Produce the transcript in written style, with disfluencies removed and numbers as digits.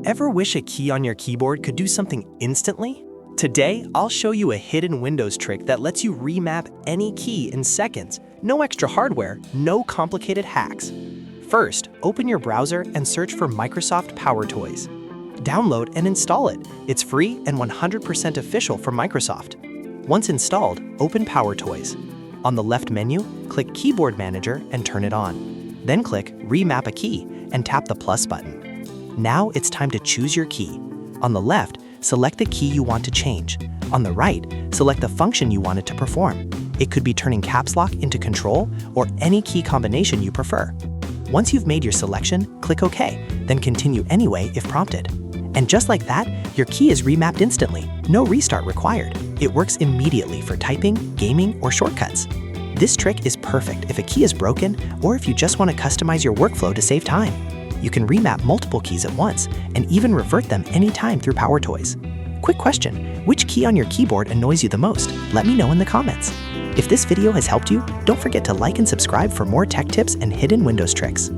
Ever wish a key on your keyboard could do something instantly? Today, I'll show you a hidden Windows trick that lets you remap any key in seconds. No extra hardware, no complicated hacks. First, open your browser and search for Microsoft Power Toys. Download and install it. It's free and 100% official from Microsoft. Once installed, open Power Toys. On the left menu, click Keyboard Manager and turn it on. Then click Remap a key and tap the plus button. Now it's time to choose your key. On the left, select the key you want to change. On the right, select the function you want it to perform. It could be turning caps lock into control or any key combination you prefer. Once you've made your selection, click OK, then continue anyway if prompted. And just like that, your key is remapped instantly, no restart required. It works immediately for typing, gaming, or shortcuts. This trick is perfect if a key is broken or if you just want to customize your workflow to save time. You can remap multiple keys at once and even revert them anytime through Power Toys. Quick question, which key on your keyboard annoys you the most? Let me know in the comments. If this video has helped you, don't forget to like and subscribe for more tech tips and hidden Windows tricks.